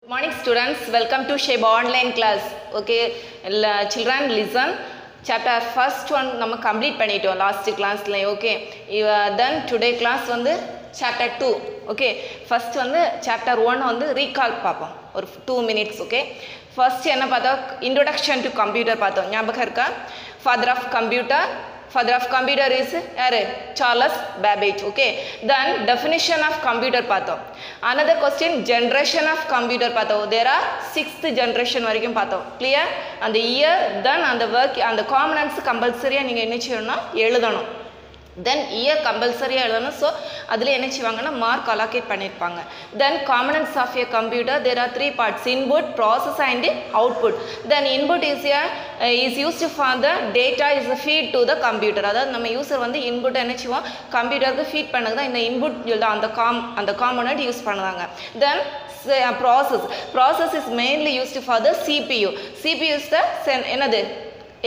Good morning students, welcome to Sheba online class. Okay, children listen. Chapter first one நம்ம complete பண்ணிட்டோம் last classல. Okay, then today class வந்து chapter 2. Okay, first வந்து chapter 1 வந்து recall பார்ப்போம் ஒரு 2 minutes. Okay, first என்ன பார்த்தோம், introduction to computer பார்த்தோம், ஞாபகம் இருக்கா? Father of computer is Charles Babbage. Okay, then definition of computer பார்த்தோம். Another question, generation of computer பார்த்தோம். There are 6th generation வரைக்கும் பார்த்தோம். Clear? அந்த year, then அந்த work, அந்த components compulsory நீங்க என்ன செய்யணும்னா எழுதணும். Then year compulsory எழுதணும். So அதில் என்ன செய்வாங்கன்னா mark allocate பண்ணிருப்பாங்க. Then components of a computer, there are 3 parts: input, process and output. Then input is used for the data is feed to the computer. அதாவது நம்ம யூசர் வந்து input என்ன செய்வோம், கம்ப்யூட்டருக்கு ஃபீட் பண்ணது தான் இந்த input அந்த component யூஸ் பண்ணுவாங்க. Then process is mainly used for the CPU. CPU is the என்னது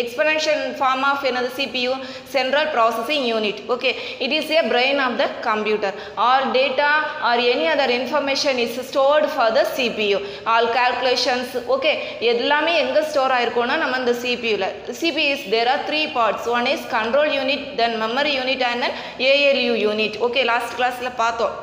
exponential form of another CPU, central processing unit. Okay, it is a brain of the computer. All data or any other information is stored for the CPU. All calculations, okay, எல்லாமே எங்க store ஆயிருக்கும்னா நம்ம இந்த CPU ல. CPU is there are 3 parts. One is control unit, then memory unit and then ALU unit. Okay, last class ல பார்த்தோம்.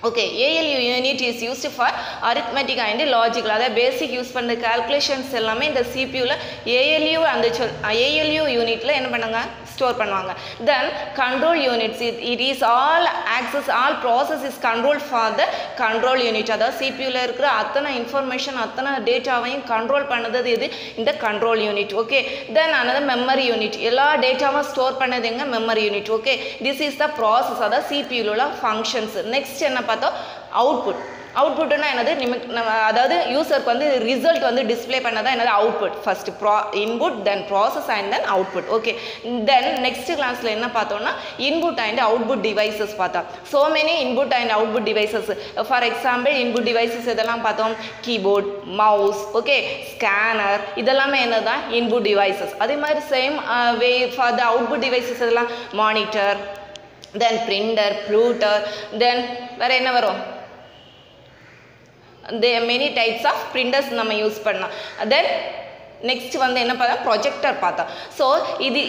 Okay, ALU unit is used for arithmetic and logical. That basic use பண்ண calculations எல்லாமே இந்த CPU ல ALU அந்த ALU unit ல என்ன பண்ணாங்க ஸ்டோர் பண்ணுவாங்க. Then control units, it is all access, all process is controlled for the control unit. அதாவது CPU ல இருக்கிற அத்தனை information அத்தனை டேட்டாவையும் கண்ட்ரோல் பண்ணது இது இந்த control unit. Okay, then another memory unit, எல்லா டேட்டாவும் ஸ்டோர் பண்ணது எங்க memory unit. Okay, this is the process, அதாவது CPU ல உள்ள functions. Next என்ன பார்த்தோம், output. அவுட்புட்னா என்னது, அதாவது யூசருக்கு வந்து ரிசல்ட் வந்து டிஸ்ப்ளே பண்ணதான் என்னது output. First input, then process and then output. Okay, then next கிளாஸில் என்ன பார்த்தோம்னா இன்புட் அண்ட் அவுட்புட் டிவைசஸ் பார்த்தோம். So many input and output devices. For example input devices இதெல்லாம் பார்த்தோம், கீபோர்ட், மவுஸ், ஓகே, ஸ்கேனர், இதெல்லாமே என்னதான் இன்புட் டிவைசஸ். அதே மாதிரி same way for the output devices இதெல்லாம் மானிட்டர், தென் பிரிண்டர், ப்ளூட்டர், தென் வேறு என்ன வரும், there are many types of printers நம்ம யூஸ் பண்ணலாம். தென் நெக்ஸ்ட் வந்து என்ன பார்த்தா ப்ரொஜெக்டர் பார்த்தோம். ஸோ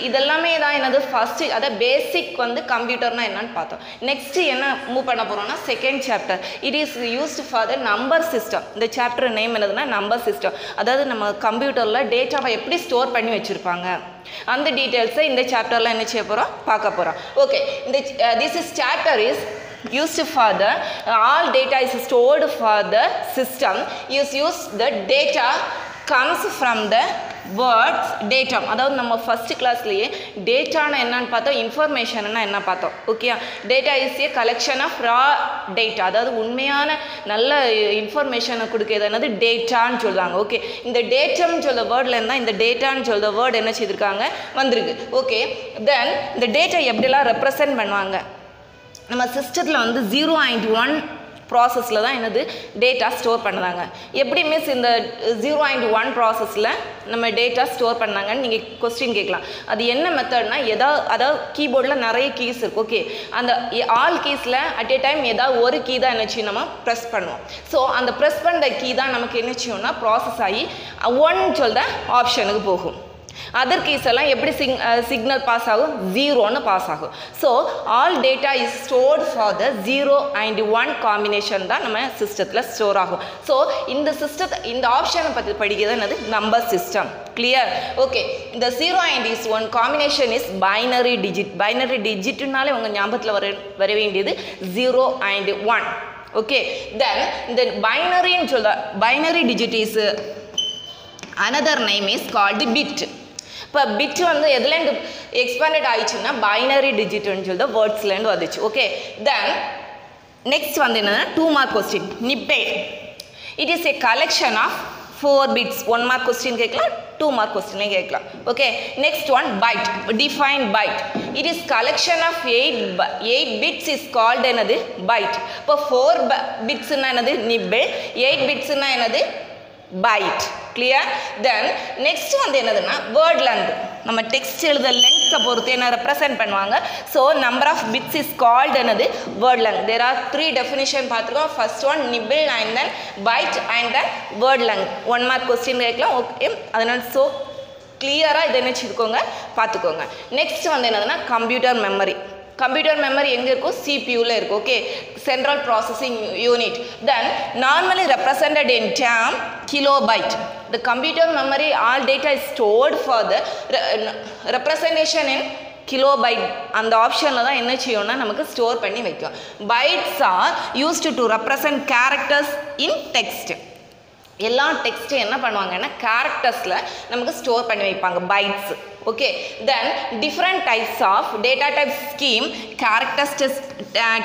இதெல்லாமே தான் என்னது ஃபர்ஸ்ட், அதாவது பேசிக் வந்து கம்ப்யூட்டர்னா என்னன்னு பார்த்தோம். நெக்ஸ்ட் என்ன மூவ் பண்ண போகிறோம்னா second chapter, it is used for the number system. இந்த சாப்டர் நேம் என்னதுன்னா நம்பர் சிஸ்டம். அதாவது நம்ம கம்ப்யூட்டரில் டேட்டாவை எப்படி ஸ்டோர் பண்ணி வச்சுருப்பாங்க அந்த டீட்டெயில்ஸை இந்த சாப்டரில் என்ன செய்ய போகிறோம், பார்க்க போகிறோம். ஓகே, இந்த this is chapter is used for the all data is stored for the system is used the data comes from the words datum. அதாவது நம்ம ஃபர்ஸ்ட் கிளாஸ்லயே டேட்டானா என்னன்னு பார்த்தோம், இன்ஃபர்மேஷன்னா என்ன பார்த்தோம். Okay, data is a collection of raw data. அதாவது உண்மையான நல்ல இன்ஃபர்மேஷனை கொடுக்கிறது என்னது டேட்டான்னு சொல்லுவாங்க. ஓகே, இந்த டேட்டம்னு சொல்ல வேர்டில் இருந்தால் இந்த டேட்டான்னு சொல்ல வேர்டு என்ன செய்திருக்காங்க வந்திருக்கு. ஓகே, தென் இந்த டேட்டா எப்படிலாம் ரெப்ரசன்ட் பண்ணுவாங்க, நம்ம சிஸ்டத்தில் வந்து 0 and 1 ப்ராசஸில் தான் என்னது டேட்டா ஸ்டோர் பண்ணுறாங்க. எப்படி மிஸ் இந்த 0 and 1 ப்ராசஸில் நம்ம டேட்டா ஸ்டோர் பண்ணாங்கன்னு நீங்கள் கொஸ்டின் கேட்கலாம். அது என்ன மெத்தட்னா, அதாவது கீபோர்டில் நிறைய கீஸ் இருக்குது. ஓகே, அந்த ஆல் கீஸில் அட் ஏ டைம் ஏதாவது ஒரு கீ தான் என்ன செய்யும் நம்ம ப்ரெஸ் பண்ணுவோம். ஸோ அந்த ப்ரெஸ் பண்ணுற கீ தான் நமக்கு என்ன செய்யும்னா ப்ராசஸ் ஆகி 1 சொல்கிற ஆப்ஷனுக்கு போகும். அதர் கீஸ் எல்லாம் எப்படி சிக்னல் பாஸ் ஆகும், 0ன்னு பாஸ் ஆகும். So all data is stored for the 0 and 1 combination தான் நம்ம சிஸ்டத்தில் ஸ்டோர் ஆகும். ஸோ இந்த சிஸ்டத்தை இந்த ஆப்ஷனை பற்றி படிக்கிறது என்னது நம்பர் சிஸ்டம். கிளியர்? ஓகே, இந்த 0 and 1 combination is binary digit. Binary டிஜிட்னாலே உங்கள் ஞாபகத்தில் வர வேண்டியது 0 and 1. ஓகே, தென் இந்த பைனரின்னு சொல்ல binary digit is another name is called bit. இப்போ பிட் வந்து எதுலேருந்து எக்ஸ்பேண்டட் ஆயிடுச்சுன்னா பைனரி டிஜிட்னு சொல்லிட்டு வேர்ட்ஸ்லேருந்து வந்துச்சு. ஓகே, தென் நெக்ஸ்ட் வந்து என்னன்னா 2 mark question, nibble. It is a collection of 4 bits. 1 mark question கேட்கலாம், 2 மார்க் கொஸ்டினே கேட்கலாம். Okay, next one byte, define byte. It is collection of 8 bits is called என்னது பைட். இப்போ 4 bitsனா என்னது நிப்பே, 8 bitsனா என்னது byte. Clear? Then next வந்து என்னதுன்னா word length. நம்ம text எழுத length பொறுத்து என்ன represent பண்ணுவாங்க. So number of bits is called என்னது word length. There are three definition பார்த்துருக்கோம். First one nibble and then byte and then word length. 1 mark question கேட்கலாம். ஓகே அதனால so clear-ஆ இதை நினைச்சுக்கோங்க பார்த்துக்கோங்க. Next வந்து என்னதுன்னா computer memory. Computer memory எங்க இருக்கும் CPU-ல இருக்கு. Okay central processing unit. Then normally represented in term kilobyte. The computer memory all data is stored for the representation in kilobyte. அந்த ஆப்ஷன்ல தான் என்ன செய்யும்னா நமக்கு ஸ்டோர் பண்ணி வைக்கும். Bytes are used to represent characters in text. எல்லா text என்ன பண்ணுவாங்கன்னா charactersல நமக்கு ஸ்டோர் பண்ணி வைப்பாங்க bytes. Okay, then different types of data type scheme, characters,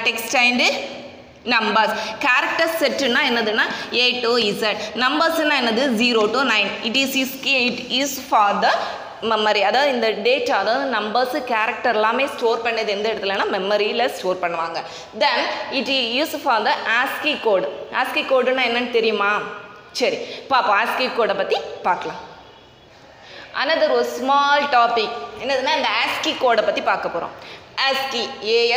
text and numbers. Character set na enaduna A to Z, numbers na enadu 0 to 9. It is for the memory. அதாவது இந்த data அதாவது numbers character எல்லாமே store பண்ணது எந்த இடத்துலனா மெமரியில் store பண்ணுவாங்க. Then it use for the ASCII code. ASCII கோடுன்னா என்னன்னு தெரியுமா? சரி பாப்போம். ASCII கோடை பற்றி பார்க்கலாம். another ஒரு small topic என்னதுன்னா இந்த ASCII கோடை பற்றி பார்க்க போகிறோம். ASCII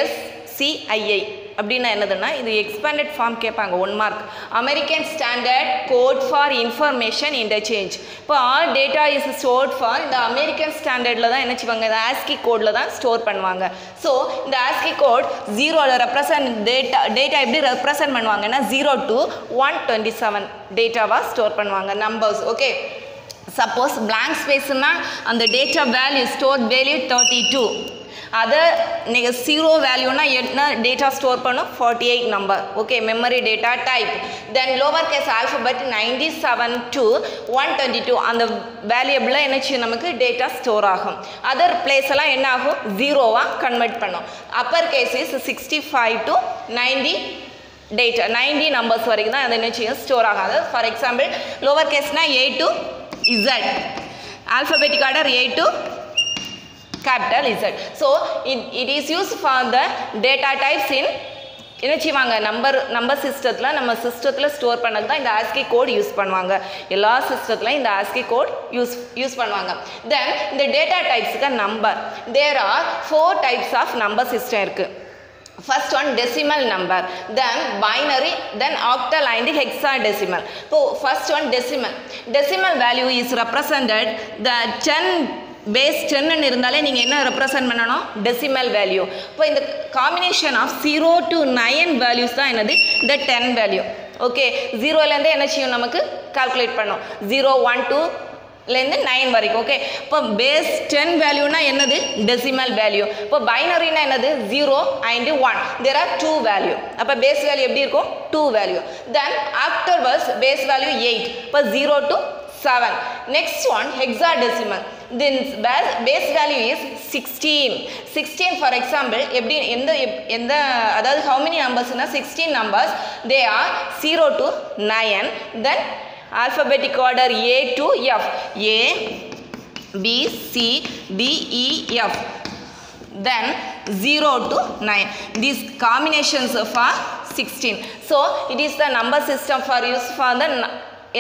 ASCII அப்படின்னா என்னதுன்னா இது எக்ஸ்பேண்டட் ஃபார்ம் கேட்பாங்க 1 mark. American standard code for information interchange. இப்போ all data is stored for இந்த அமெரிக்கன் ஸ்டாண்டர்டில் தான் என்ன செய்வாங்க இந்த ASCII கோடில் தான் ஸ்டோர் பண்ணுவாங்க. ஸோ இந்த ASCII கோட் 0ல் ரெப்ரசன்ட் டேட்டா எப்படி ரெப்ரசன்ட் பண்ணுவாங்கன்னா 0 to 127 டேட்டாவாக ஸ்டோர் பண்ணுவாங்க நம்பர்ஸ். ஓகே சப்போஸ் பிளாங்க் ஸ்பேஸ்னா அந்த டேட்டா வேல்யூ ஸ்டோர் வேல்யூ 32. அதை நீங்கள் 0 வேல்யூனா என்ன டேட்டா ஸ்டோர் பண்ணும் 48 number. Okay memory data type. Then lower case alphabet 97 to 122 அந்த வேல்யூபிளில் என்ன செய்யும் நமக்கு டேட்டா ஸ்டோர் ஆகும். அதர் பிளேஸ் எல்லாம் என்ன ஆகும் 0வாக கன்வெர்ட் பண்ணும். Upper case is 65 to 90 data 90 numbers வரைக்கும் தான் அதை என்ன செய்யும் ஸ்டோர் ஆகாது. ஃபார் எக்ஸாம்பிள் லோவர் கேஸ்னால் A to Z, alphabetic order A to capital Z. So it is used for the data types in என்ன செய்வாங்க நம்பர் சிஸ்டத்தில் நம்ம சிஸ்டத்தில் ஸ்டோர் பண்ணது தான் இந்த ASCII கோட் யூஸ் பண்ணுவாங்க. எல்லா சிஸ்டத்துலையும் இந்த ASCII கோட் யூஸ் பண்ணுவாங்க. தென் இந்த டேட்டா டைப்ஸுக்கு number there are 4 types of number system இருக்குது. First one decimal number, then binary, then octal and hexadecimal. So first one decimal value is represented the 10 base 10 இருந்தாலே நீங்க என்ன represent பண்ணணும் decimal value. இப்போ இந்த combination of 0 to 9 values தான் என்னது இந்த 10 value. ஓகே 0ல இருந்து என்ன செய்யும் நமக்கு கால்குலேட் பண்ணோம் 0 1 2 லேருந்து 9 வரைக்கும். ஓகே இப்போ பேஸ் 10 வேல்யூனா என்னது டெசிமல் வேல்யூ. இப்போ பைனரினா என்னது 0 and 1. There are 2 value. அப்போ பேஸ் வேல்யூ எப்படி இருக்கும் 2 value. Then afterwards base value 8. இப்போ 0 to 7. Next one hexadecimal. Then base value is 16 for example எப்படி எந்த அதாவது how many நம்பர்ஸ்னா 16 நம்பர்ஸ் தே ஆர் 0 to 9. தென் alphabetic order A to F, A B C D E F, then 0 to 9. These combinations for 16. So it is the number system for use for the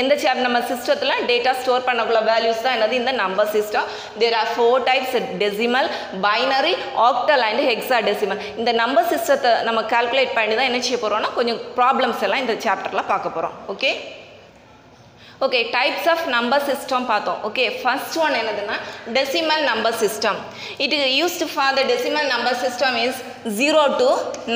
எந்த chapter நம்ம சிஸ்டத்தில் data store பண்ணக்குள்ள values தான் என்னது இந்த number system. There are 4 types decimal binary octal and hexadecimal. இந்த number சிஸ்டத்தை நம்ம கால்குலேட் பண்ணி தான் என்ன செய்ய போகிறோம்னா கொஞ்சம் ப்ராப்ளம்ஸ் எல்லாம் இந்த சாப்டரில் பார்க்க போகிறோம். Okay okay types of number system பார்த்தோம். ஓகே ஃபர்ஸ்ட் ஒன் என்னதுன்னா decimal number system. It used for the decimal number system is 0 to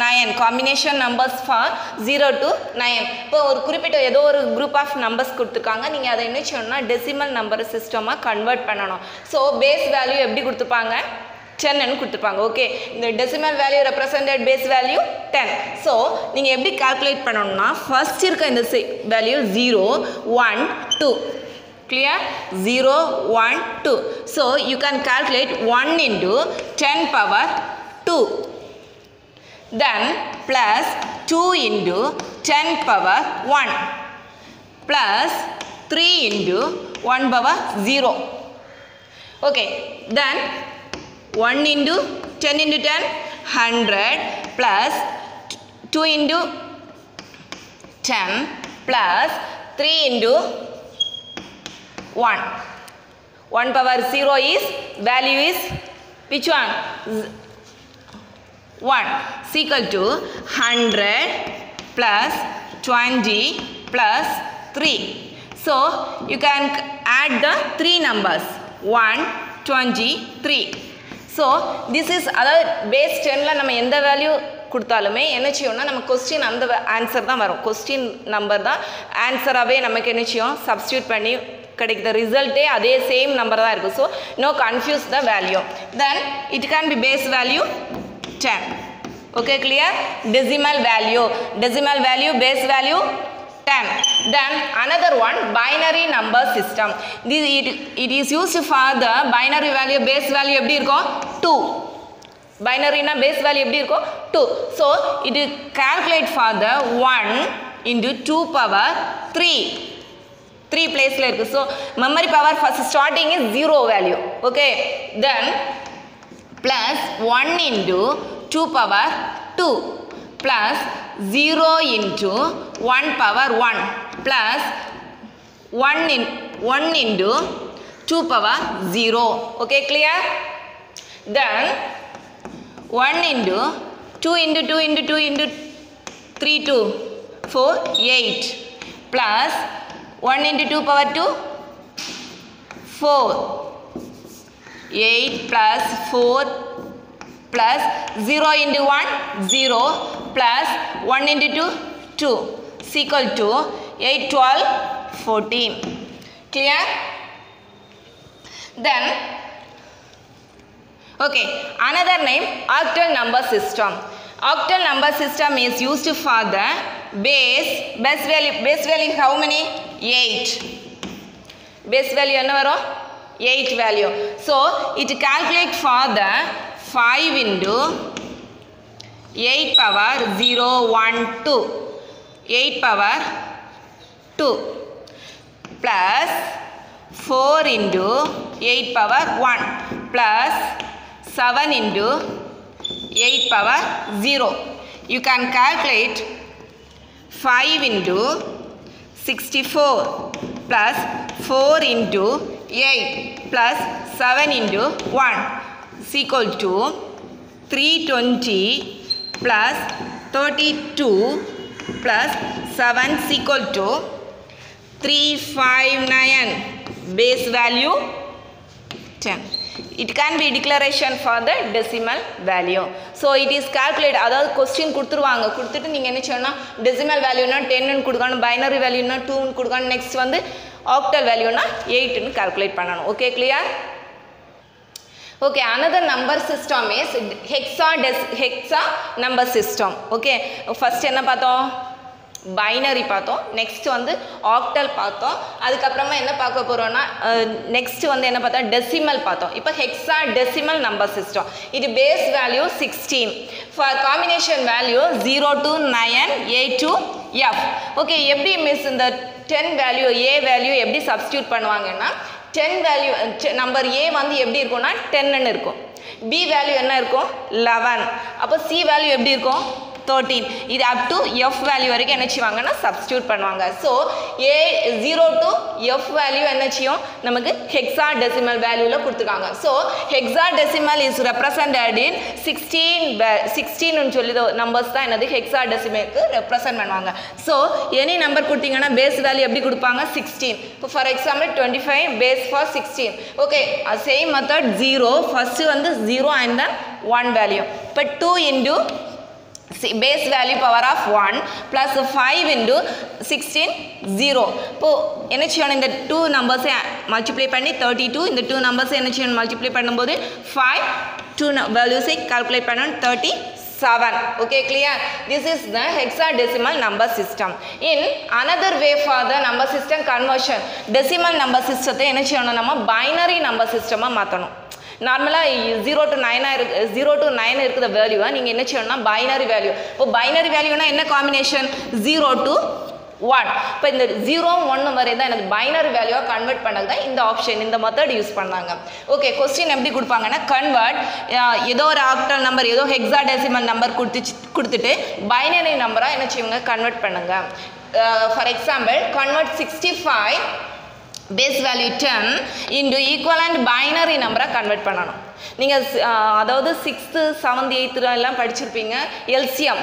9 combination numbers for 0 to 9. இப்போ ஒரு குறிப்பிட்ட ஏதோ ஒரு குரூப் ஆஃப் நம்பர்ஸ் கொடுத்துருக்காங்க, நீங்கள் அதை என்ன செய்யணும்னா டெசிமல் நம்பர் சிஸ்டமாக கன்வெர்ட் பண்ணணும். ஸோ பேஸ் வேல்யூ எப்படி கொடுத்துருப்பாங்க 10 கொடுத்துருப்பாங்க. ஓகே இந்த decimal value represented base value 10. So நீங்கள் எப்படி கால்குலேட் பண்ணணும்னா ஃபர்ஸ்ட் இருக்க இந்த value 0 1 2 clear 0 1 2. So you can calculate 1 into 10 power 2, then plus 2 into 10 power 1 plus 3 into 1 power 0. Okay then 1 into 10 into 10 100 plus 2 into 10 plus 3 into 1. 1 power 0 is, value is, which one? 1 is equal to 100 plus 20 plus 3. So, you can add the 3 numbers, 1, 20, 3. So, this is other base 10 la நம்ம எந்த value கொடுத்தாலுமே என்ன செய்யணும்னா நம்ம question அந்த answer தான் வரும். Question number தான் ஆன்சராவே நமக்கு என்ன செய்யும் சப்ஸ்டிட்யூட் பண்ணி கிடைக்கிற ரிசல்ட்டே அதே சேம் நம்பர் தான் இருக்கும். So no confuse the value. Then it can be base value 10. Okay, clear? Decimal value base value 10. Then another one, binary number system. It is used for the binary value base value எப்படி இருக்கும் 2. binary na base value எப்படி இருக்கும் 2. So it is calculate for the 1 into 2 power 3. 3 place la irukku. So memory power first starting is 0 value. Okay, then plus 1 into 2 power 2 plus 0 into 1 power 1 plus 1 into 2 power 0. Okay, clear? Then 1 into 2 into 2 into 2 into 3 2 4 8 plus 1 into 2 power 2 4 8 plus 4 plus 0 into 1 0 plus 1 into 2 2 is equal to 8 12 14. Clear? Then okay, another name octal number system. Octal number system is used for the base value how many? 8. Base value என்ன வரும் 8 value. So it calculate for the 5 into 8 power 0 1 2 8 power 2 plus 4 into 8 power 1 plus 7 into 8 power 0. You can calculate 5 into 64 plus 4 into 8 plus 7 into 1 is equal to 320 plus 32 plus 7 is equal to 359. Base value 10. It can be declaration for the decimal value. So it is calculate. அதாவது question கொடுத்துருவாங்க. கொடுத்துட்டு நீங்கள் என்ன செய்யணும்னா decimal valueனா 10 கொடுக்கணும், binary valueனா 2 கொடுக்கணும், next வந்து octal valueனா 8 calculate பண்ணணும். Okay, clear? Okay, another number system is hexa number system. Okay, first என்ன பார்த்தோம்? பைனரி பார்த்தோம், நெக்ஸ்ட் வந்து ஆக்டல் பார்த்தோம், அதுக்கப்புறமா என்ன பார்க்க போகிறோம்னா நெக்ஸ்ட் வந்து என்ன பார்த்தோம் டெசிமல் பார்த்தோம். இப்போ ஹெக்ஸா டெசிமல் நம்பர் சிஸ்டம். இது base value 16 for combination value 0 to 9 A to F. Okay, எப்படி மிஸ் இந்த 10 வேல்யூ A வேல்யூ எப்படி சப்ஸ்டியூட் பண்ணுவாங்கன்னா 10 வேல்யூ நம்பர் A வந்து எப்படி இருக்கும்னா 10ன்னு இருக்கும், B வேல்யூ என்ன இருக்கும் 11, அப்போ C வேல்யூ எப்படி இருக்கும் 13. இது up to F வேல்யூ வரைக்கும் என்ன செய்வாங்கன்னா சப்ஸ்டியூட் பண்ணுவாங்க. So A 0 to F value என்ன செய்யும் நமக்கு ஹெக்ஸா டெசிமல் வேல்யூவில் கொடுத்துருக்காங்க. So hexadecimal is represented in 16 சொல்லி நம்பர்ஸ் தான் என்னது ஹெக்ஸா டெசிமலுக்கு ரெப்ரசன்ட் பண்ணுவாங்க. ஸோ எனி நம்பர் கொடுத்தீங்கன்னா பேஸ் வேல்யூ எப்படி கொடுப்பாங்க 16. இப்போ for example 25 base for 16. Okay, same method 0 first வந்து 0 அண்ட் தென் 1 வேல்யூ. இப்போ 2 into base value power of 1 plus 5 into 16 0. இப்போ என்ன செய்யணும் இந்த 2 நம்பர்ஸை மல்டிப்ளை பண்ணி 32, இந்த 2 நம்பர்ஸை என்ன செய்யணும் மல்டிப்ளை பண்ணும்போது 5 2 வேல்யூஸை கால்குலேட் பண்ணணும் 37. Okay, clear? This is the hexadecimal number system. In another way for the number system conversion, decimal number system என்ன செய்யணும் நம்ம binary number system மாற்றணும். நார்மலாக 0 to 9 இருக்கிற வேல்யூவை நீங்கள் என்ன செய்யணும்னா பைனரி வேல்யூ. இப்போ பைனரி வேல்யூனா என்ன காம்பினேஷன் 0 to 1. இப்போ இந்த 0 1 வரை தான் எனக்கு பைனரி வேல்யூவாக கன்வெர்ட் பண்ணது தான் இந்த ஆப்ஷன், இந்த மெத்தட் யூஸ் பண்ணாங்க. ஓகே, கொஸ்டின் எப்படி கொடுப்பாங்கன்னா கன்வெர்ட் ஏதோ ஒரு ஆக்டல் நம்பர் ஏதோ ஹெக்ஸாடெசிமல் நம்பர் கொடுத்துட்டு பைனரி நம்பராக என்ன செய்வாங்க கன்வெர்ட் பண்ணுங்க. For example convert 65 base value 10 into equivalent binary நம்பரை கன்வெர்ட் பண்ணணும். நீங்கள் அதாவது 6th 7th 8th எல்லாம் படிச்சிருப்பீங்க எல்சிஎம்.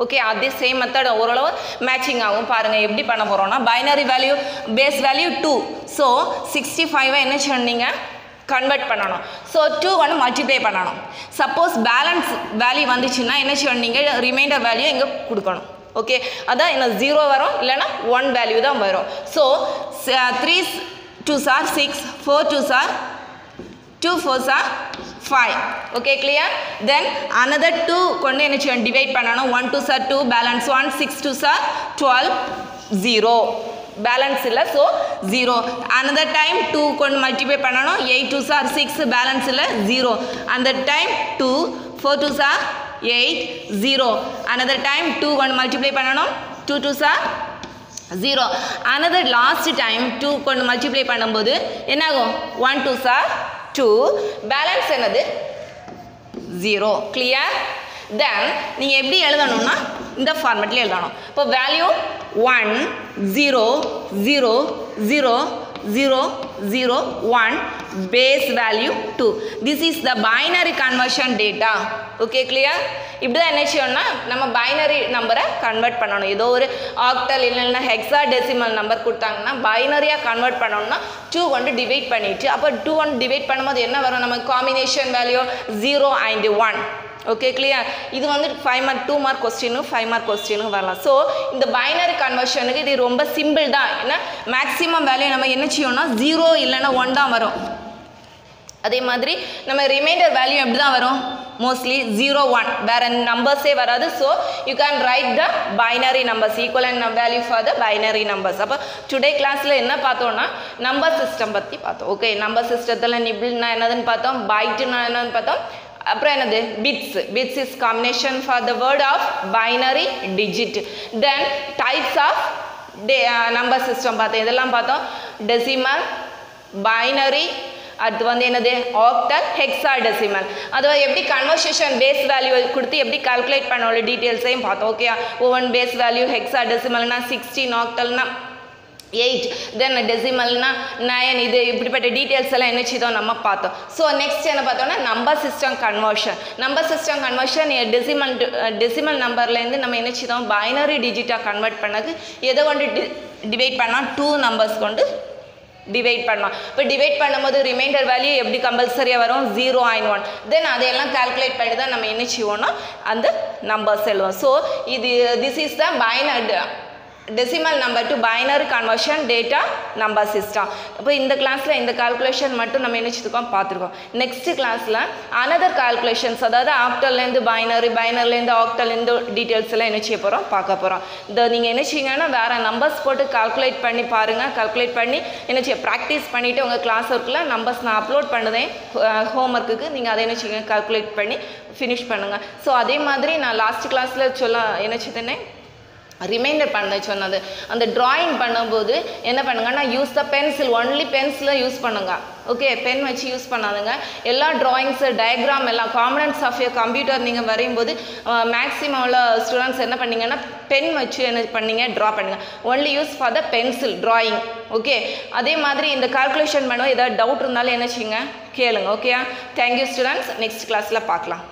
ஓகே, அதே சேம் மெத்தட் ஓரளவு மேட்சிங் ஆகும். பாருங்கள் எப்படி பண்ண போகிறோம்னா binary value base value 2. So 65 என்ன சொன்னீங்க கன்வெர்ட் பண்ணணும். ஸோ 2 வந்து மல்டிப்ளை பண்ணணும். சப்போஸ் பேலன்ஸ் வேல்யூ வந்துச்சுன்னா என்ன சொன்னீங்க ரிமைண்டர் வேல்யூ இங்கே கொடுக்கணும். ஓகே, அதான் என்ன 0 வரும் இல்லைன்னா 1 வேல்யூ தான் வரும். So 3 2s are 6, 4 2s are 2 4s are 5. Okay, clear? Then another 2 கொண்டு என்ன செய்யணும் டிவைட் பண்ணணும். 1 2s are 2, balance 1, 6 2s are 12, 0. Balance இல்லை, ஸோ 0. another time 2 கொண்டு மல்டிப்ளை பண்ணணும். 8 2s are 6, பேலன்ஸ் இல்லை 0. another time 2, 4 2s are 8, 0. another time 2 கொண்டு multiply பண்ணணும். 2 2s are 0. another last time 2 கொண்டு மல்டிப்ளை பண்ணும்போது என்னாகும் 1 2s are 2, பேலன்ஸ் என்னது 0. கிளியர்? தென் நீங்கள் எப்படி எழுதணும்னா இந்த ஃபார்மேட்டில் எழுதணும். இப்போ value 1 0 0 0 0 0 1 base value 2. this is the binary conversion data. okay, clear? இப்படி தான் என்ன செய்யணும்னா நம்ம பைனரி நம்பரை கன்வெர்ட் பண்ணணும். ஏதோ ஒரு ஆக்டல் இல்லைன்னா ஹெக்ஸா டெசிமல் நம்பர் கொடுத்தாங்கன்னா பைனரியாக கன்வெர்ட் பண்ணணும்னா 2 கொண்டு டிவைட் பண்ணிவிட்டு அப்போ 2 கொண்டு டிவைட் பண்ணும்போது என்ன வரும் நம்ம combination value 0 and 1. Okay, clear? இது வந்து 5 mark 2 mark question 5 mark question வரலாம். ஸோ இந்த பைனரி கன்வர்ஷனுக்கு இது ரொம்ப சிம்பிள் தான். ஏன்னா மேக்ஸிமம் வேல்யூ நம்ம என்ன செய்யணும்னா 0 இல்லைன்னா 1 தான் வரும். அதே மாதிரி நம்ம ரிமைண்டர் வேல்யூ எப்படி தான் வரும் மோஸ்ட்லி 0 1, வேறு நம்பர்ஸே வராது. So you can write the binary numbers equivalent value for the binary numbers. அப்போ டுடே கிளாஸில் என்ன பார்த்தோம்னா நம்பர் சிஸ்டம் பற்றி பார்த்தோம். ஓகே, நம்பர் சிஸ்டத்தில் நிபிள்னா என்னதுன்னு பார்த்தோம், பைட்டுனா என்னதுன்னு பார்த்தோம். அப்புறம் என்னது bits is combination for the word of binary digit. Then types of number system பார்த்தோம். இதெல்லாம் பார்த்தோம். டெசிமல், பைனரி, அது வந்து என்னது ஆக்டல், ஹெக்ஸா டெசிமல். அது எப்படி கன்வர்சேஷன் பேஸ் வேல்யூ கொடுத்து எப்படி கால்குலேட் பண்ண உள்ள டீட்டெயில்ஸையும் பார்த்தோம். ஓகே, ஒவ்வொன் பேஸ் வேல்யூ ஹெக்ஸா டெசிமல்னா 16, ஆக்டல்னா 8, தென் டெசிமல்னா 9. இது இப்படிப்பட்ட டீட்டெயில்ஸ் எல்லாம் என்ன செய்தோம் நம்ம பார்த்தோம். ஸோ நெக்ஸ்ட் என்ன பார்த்தோம்னா number system conversion. Number system conversion decimal நம்பர்லேருந்து நம்ம என்ன செய்தோம் பைனரி டிஜிட்டாக கன்வெர்ட் பண்ணது எதை கொண்டு டிவைட் பண்ணால் 2 நம்பர்ஸ் கொண்டு டிவைட் பண்ணலாம். இப்போ டிவைட் பண்ணும்போது ரிமைண்டர் வேல்யூ எப்படி கம்பல்சரியாக வரும் 0 and 1. தென் அதையெல்லாம் கால்குலேட் பண்ணி தான் நம்ம என்ன செய்வோம்னா அந்த நம்பர்ஸ் எழுதுவோம். ஸோ இது this is the decimal number to binary conversion data number system. அப்போ இந்த கிளாஸில் இந்த கால்குலேஷன் மட்டும் நம்ம என்ன செய்துக்கோம் பார்த்துருக்கோம். நெக்ஸ்ட் கிளாஸில் அனதர் கால்குலேஷன்ஸ், அதாவது ஆக்டல்லேருந்து பைனரிலேருந்து ஆக்டல் இந்த டீட்டெயில்ஸ் எல்லாம் என்ன செய்ய போகிறோம் பார்க்க போகிறோம். இந்த நீங்கள் என்ன செய்யுங்கன்னா வேறு நம்பர்ஸ் போட்டு கால்குலேட் பண்ணி பாருங்கள். கால்குலேட் பண்ணி என்ன செய்ய ப்ராக்டிஸ் பண்ணிவிட்டு உங்கள் கிளாஸ் ஒர்க்கில் நம்பர்ஸ் நான் அப்லோட் பண்ணுதேன் ஹோம் ஒர்க்குக்கு. நீங்கள் அதை என்ன செய்யுங்க கால்குலேட் பண்ணி ஃபினிஷ் பண்ணுங்கள். ஸோ அதே மாதிரி நான் லாஸ்ட் கிளாஸில் என்ன செய்தேனே ரிமைண்டர் பண்ண சொன்னது. அந்த ட்ராயிங் பண்ணும்போது என்ன பண்ணுங்கன்னா யூஸ் த பென்சில், ஒன்லி பென்சிலை யூஸ் பண்ணுங்க. ஓகே, பென் வச்சு யூஸ் பண்ணாதுங்க. எல்லா ட்ராயிங்ஸு டயக்ராம் எல்லாம் காம்பனன்ட்ஸ் ஆஃப் ஏ கம்ப்யூட்டர் நீங்கள் வரையும்போது மேக்ஸிமம் உள்ள ஸ்டூடெண்ட்ஸ் என்ன பண்ணிங்கன்னா பென் வச்சு என்ன பண்ணீங்க ட்ரா பண்ணுங்க. Only use for the pencil drawing. Okay, அதே மாதிரி இந்த கால்குலேஷன் பண்ணுவோம். ஏதாவது டவுட் இருந்தாலும் என்ன செய்யுங்க கேளுங்க. Okay, thank you students. நெக்ஸ்ட் கிளாஸில் பார்க்கலாம்.